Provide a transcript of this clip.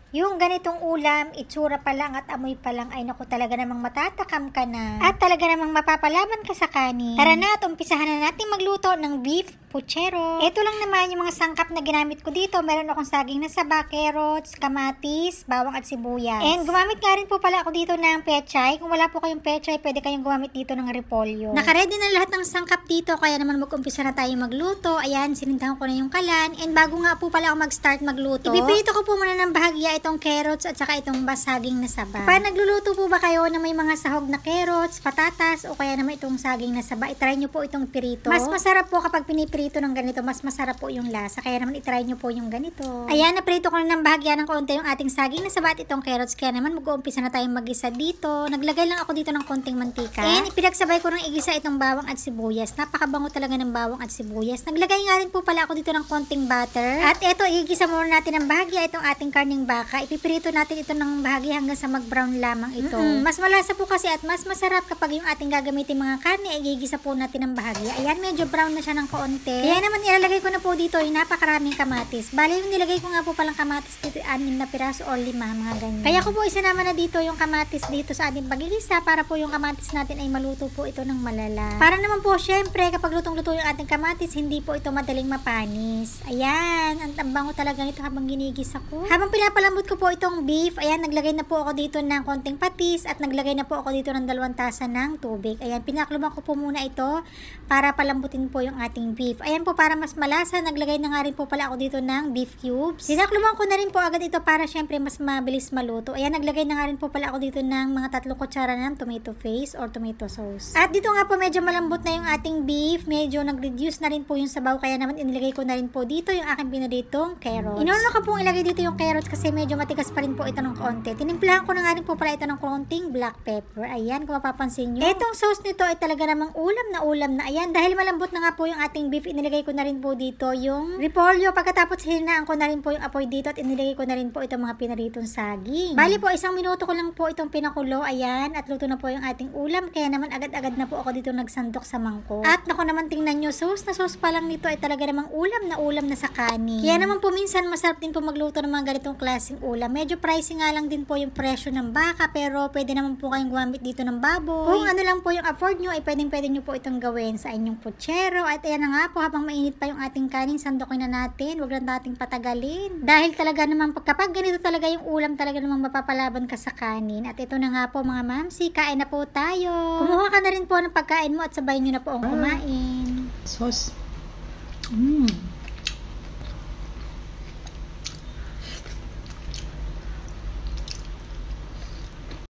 Yung ganitong ulam, itsura pa lang at amoy pa lang ay naku talaga namang matatakam ka na. At talaga namang mapapalaban ka sa kanin. Tara na at umpisahan na natin magluto ng beef puchero. Ito lang naman yung mga sangkap na ginamit ko dito. Meron akong saging na saba, carrots, kamatis, bawang at sibuyas. And gumamit nga rin po pala ako dito ng pechay. Kung wala po kayong pechay, pwede kayong gumamit dito ng repolyo. Nakaready na lahat ng sangkap dito, kaya naman mag-umpisa na tayo magluto. Ayan, sinindahan ko na yung kalan. And bago nga po pala ako mag-start magluto, ipiprito ko po muna ng bahagya itong carrots at saka itong saging na saba. Kapag nagluluto po ba kayo na may mga sahog na carrots, patatas, o kaya naman itong saging na saba, itry nyo po itong pirito. Mas masarap po kapag piniprito ng ganito, mas masarap po yung lasa. Kaya naman itry nyo po yung ganito. Ayan, naprito ko na ng bahagya ng konti yung ating saging na saba at itong carrots. Kaya naman mag-uumpisa na tayong mag-isa dito. Naglagay lang ako dito ng konting mantika. And ipinagsabay ko ng igisa itong bawang at sibuyas. Napakabango talaga ng bawang at sibuyas. Naglagay nga rin po pala ako dito ng konting butter. At ito, igigisa muna natin ng bahagya itong ating karning baka. Ipiprito natin ito ng bahagya hanggang sa mag-brown lamang ito. Mas malasa po kasi at mas masarap kapag yung ating gagamitin mga karne ay igigisa po natin ng bahagya. Ayan, medyo brown na siya ng kaunti. Kaya naman ilalagay ko na po dito yung napakaraming kamatis. Bali yung nilagay ko nga po palang kamatis dito 6 na piraso o 5, mga ganyan. Kaya ko po isinama na dito yung kamatis dito sa ating pagigisa para po yung kamatis natin ay maluto po ito ng malala. Para naman po syempre kapag lutong-luto yung ating kamatis, hindi po ito madaling mapanis. Ayan, ang tambango talaga nito habang ginigisa ko. Habang pinapalambot ko po itong beef, ayan, naglagay na po ako dito ng konting patis at naglagay na po ako dito ng 2 tasa ng tubig. Ayan, pinakuluban ko po muna ito para palambutin po yung ating beef. Ayan po, para mas malasa, naglagay na nga rin po pala ako dito ng beef cubes. Dinakuluban ko na rin po agad ito para syempre mas mabilis maluto. Ayan, naglagay na nga rin po pala ako dito ng mga 3 kutsara ng tomato paste or tomato sauce. At dito nga po medyo malambot na yung ating beef, medyo nag-reduce na rin po yung sabaw, kaya naman inilagay ko na rin po dito yung aking pinaritong carrots. Inuuna ko pong ilagay dito yung carrots kasi medyo matigas pa rin po ito ng konti. Tinimplahan ko na nga rin po pala ito ng konting black pepper. Ayan, kung mapapansin nyo. Etong sauce nito ay talaga namang ulam na. Ayan, dahil malambot na nga po yung ating beef, inilagay ko na rin po dito yung repolyo. Pagkatapos hinaan ko na rin po yung apoy dito at inilagay ko na rin po itong mga pinaritong saging. Bali po, 1 minuto ko lang po itong pinakulo. Ayan, at luto na po yung ating ulam. Kaya naman agad-agad na po ako dito nagsandok sa mangkok. At naku naman, tingnan nyo, sauce na sauce pa lang nito ay talaga namang ulam na sa kanin. Kaya naman po minsan masarap din po magluto ng mga ganitong klaseng ulam. Medyo pricey nga lang din po yung presyo ng baka, pero pwede naman po kayong gumamit dito ng baboy. Kung ano lang po yung afford nyo, ay pwede nyo po itong gawin sa inyong puchero. At ayan na nga po, habang mainit pa yung ating kanin, sandokin na natin. Huwag lang nating patagalin. Dahil talaga naman, kapag ganito talaga yung ulam, talaga namang mapapalaban ka sa kanin. At ito na nga po mga mamsi, kain na po tayo. Kumuha ka na rin po ng pagkain mo at sabayin nyo na po ang kumain. Sauce.